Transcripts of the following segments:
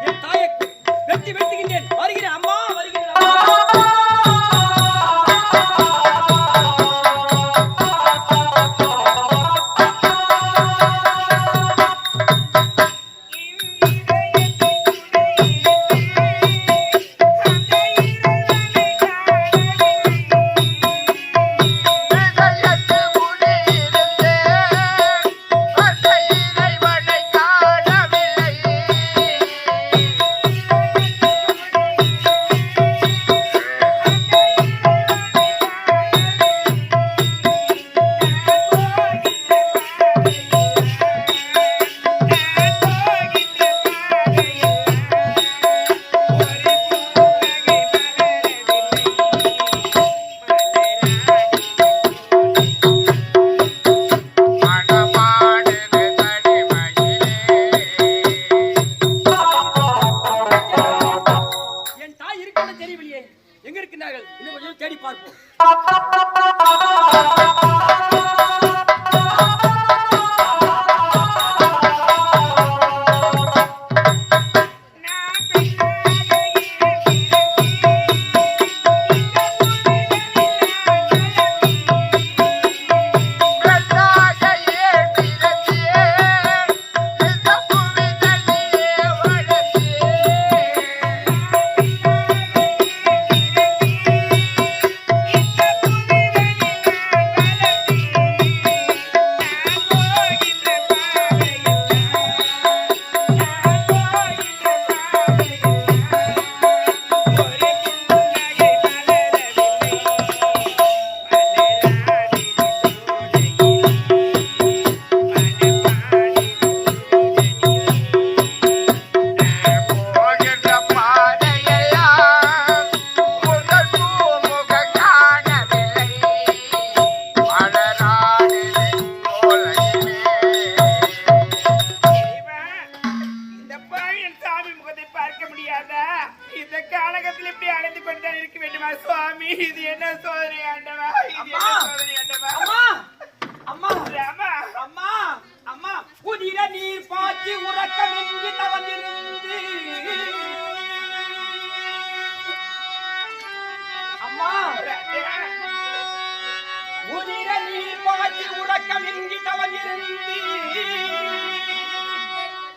என் தாயை வெட்டுகின்றேன். வருகிறேன் அம்மா, வருகிறேன். எங்க இருக்கிறார்கள்? இன்னும் கொஞ்சம் தேடி பார்ப்போம்.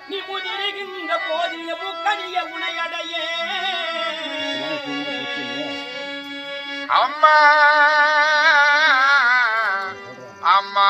நீ முதிருகின்ற போதிய முக்கணிய உனையடையே அம்மா அம்மா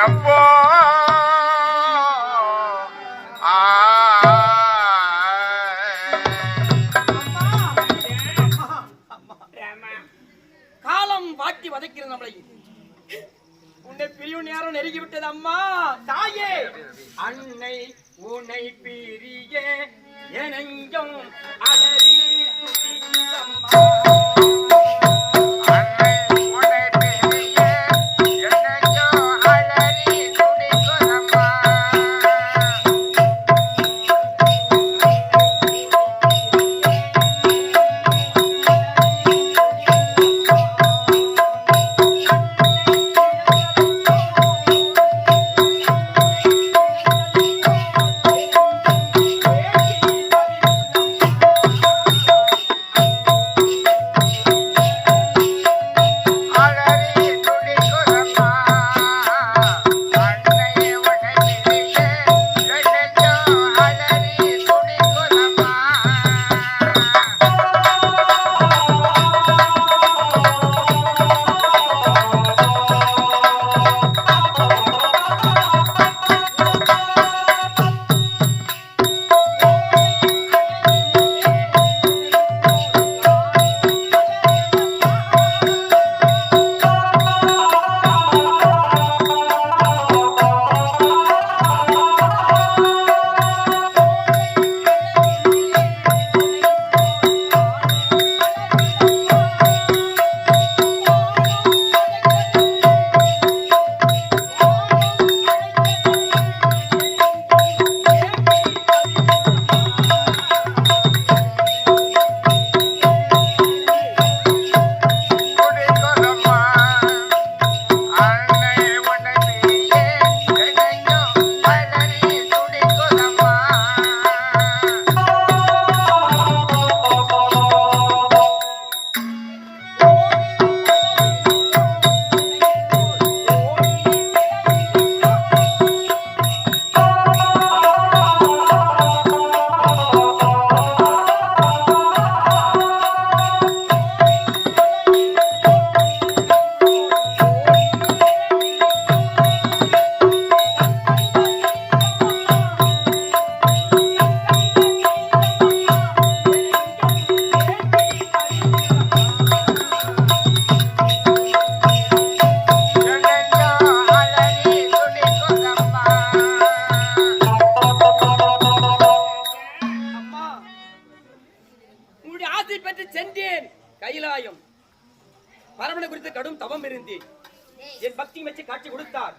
எப்போ காலம் வாட்டி வதைக்கிறது நம்மளை. உன்னை பிரிவு நேரம் நெருங்கிவிட்டது அம்மா. தாயே அன்னை உன்னை பிரிய எனங்கும் அலறி துடித்தம்மா. ராவண குறித்து கடும் தவம் இருந்தேன். என் பக்தி வச்சு காட்சி கொடுத்தார்.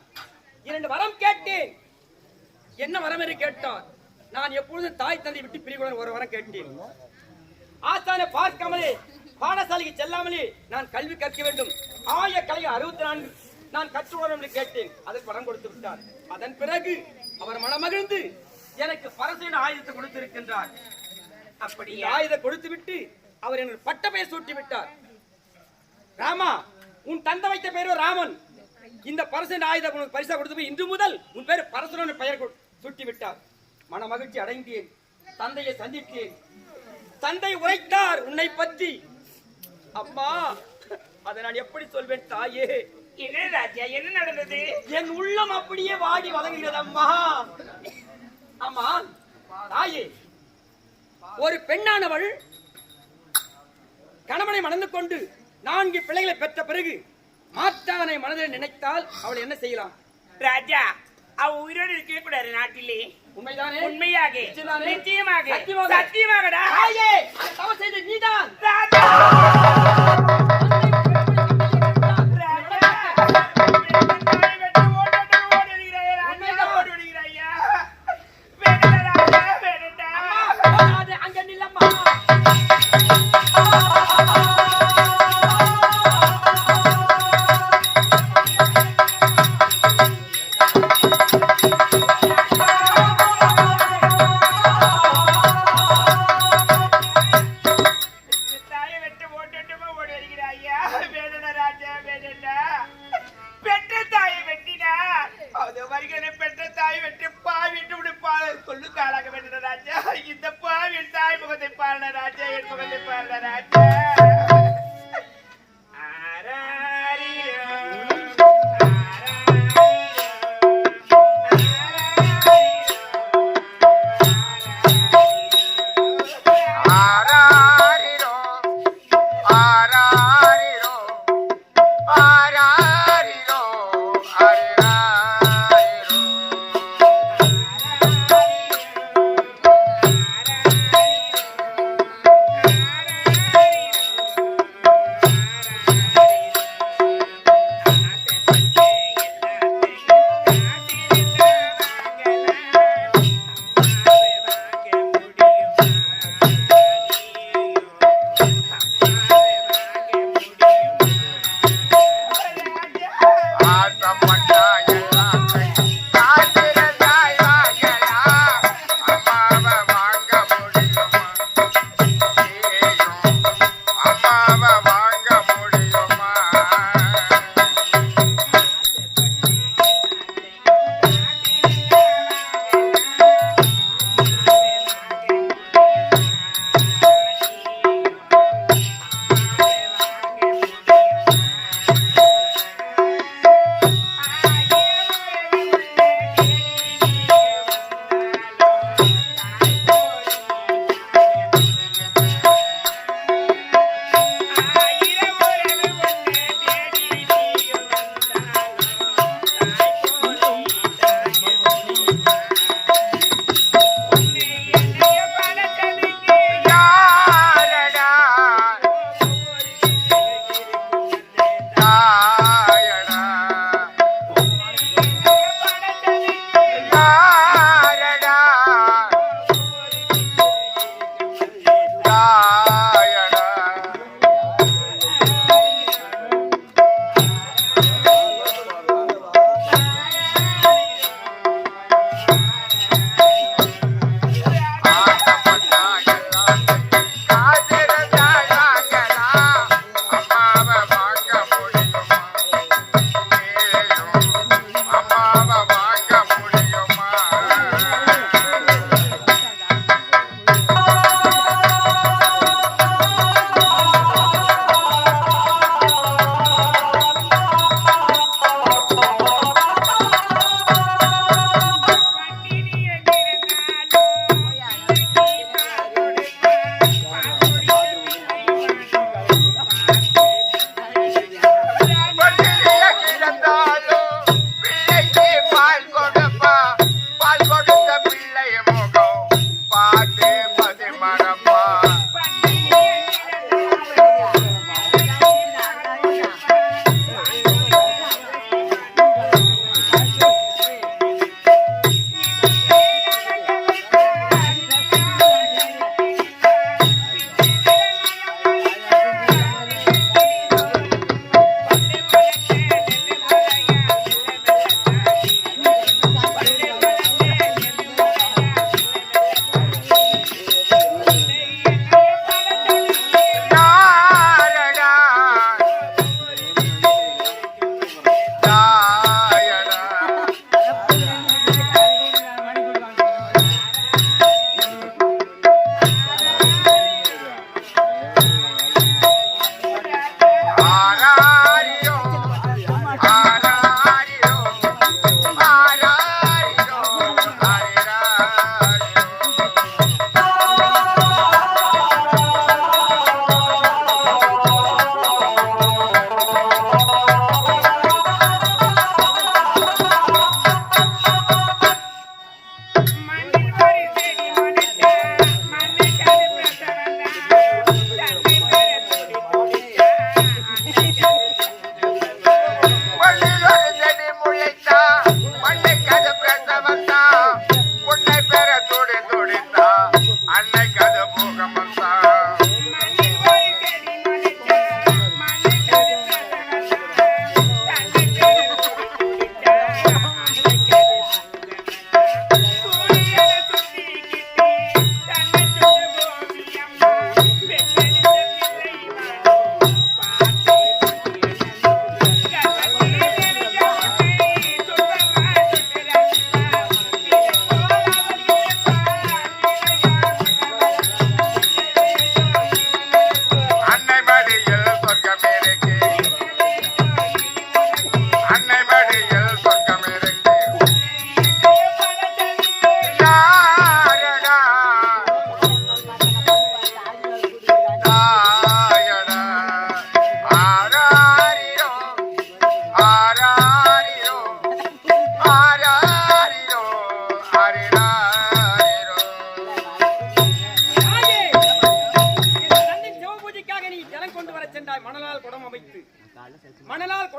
2 வரம் கேட்டேன். என்ன வரம் என்று கேட்டார். நான் எப்பொழுதும் தாய் தந்தை விட்டு பிரிவுடன் ஒரு வரம் கேட்டேன். ஆசானை பார்க்காமலே பாடசாலைக்கு செல்லாமலே நான் கல்வி கற்க வேண்டும். ஆய கலை 64 நான் கற்றுவரும் என்று கேட்டேன். அதற்கு வரம் கொடுத்து விட்டார். அதன் பிறகு அவர் மனமகிழ்ந்து எனக்கு பரசேன ஆயுதத்தை கொடுத்திருக்கின்றார். அப்படி ஆயுதம் கொடுத்து விட்டு அவர் எனக்கு பட்ட பெயர் சூட்டி விட்டார். ராமா, உன் தந்தை வைத்த பெயரோ ராமன். இந்த பரசேன ஆயுதம் உனக்கு பரிசா கொடுத்து இன்று முதல் உன் பேர் பரசுரன் பெயர் சூட்டி விட்டார். மன மகிழ்ச்சி அடைந்தேன். தந்தையை சந்தித்தேன். தந்தை உரைத்தார் உன்னை பற்றி. அம்மா, அதை நான் எப்படி சொல்வேன் தாயே? என்ன ராஜா, என்ன நடந்தது? என் உள்ளம் அப்படியே வாடி வதங்குகிறது அம்மா. அம்மா தாயே, ஒரு பெண்ணானவள் கணவனை மணந்து கொண்டு 4 பிள்ளைகளை பெற்ற பிறகு மாற்றானை மனதில் நினைத்தால் அவள் என்ன செய்யலாம்? ராஜா, அவ உயிரோடு இருக்க கூடாது நாட்டிலே. உண்மைதானே? உண்மையாக, நிச்சயமாக, சத்தியமாகடா. தாயே, அதை தவறு செய்த நீதான். ராஜா, அங்க நில்லம்மா.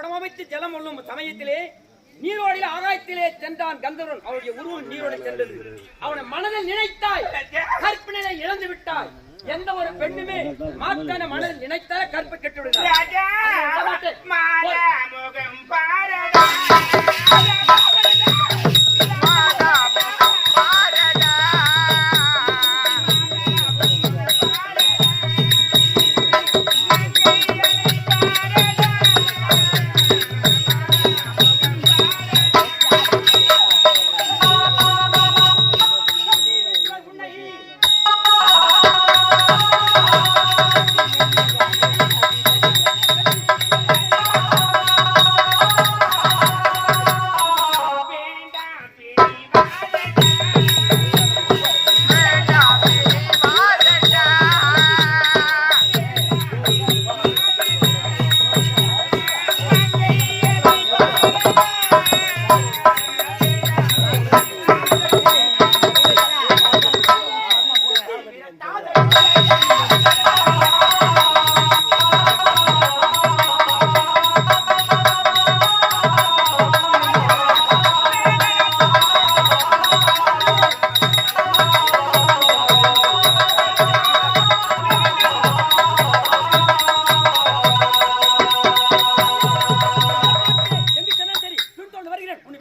குடமமைத்து ஜலம் உள்ளும் சமயத்திலே நீரோடியில் ஆகாயத்திலே சென்றான் கந்தர்வன். அவருடைய உருவம் நீரோடு சென்றது. அவனை மனதில் நினைத்தாய், கற்பினை இழந்து விட்டாய். எந்த ஒரு பெண்ணுமே மாற்றான மனதில் நினைத்தால கற்பை கெட்டு விடுகிறார். ராஜா மாலாமுகம் பாரடா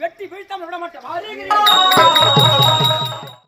வெட்டி வீழ்த்தாமல் விட மாட்டேன்.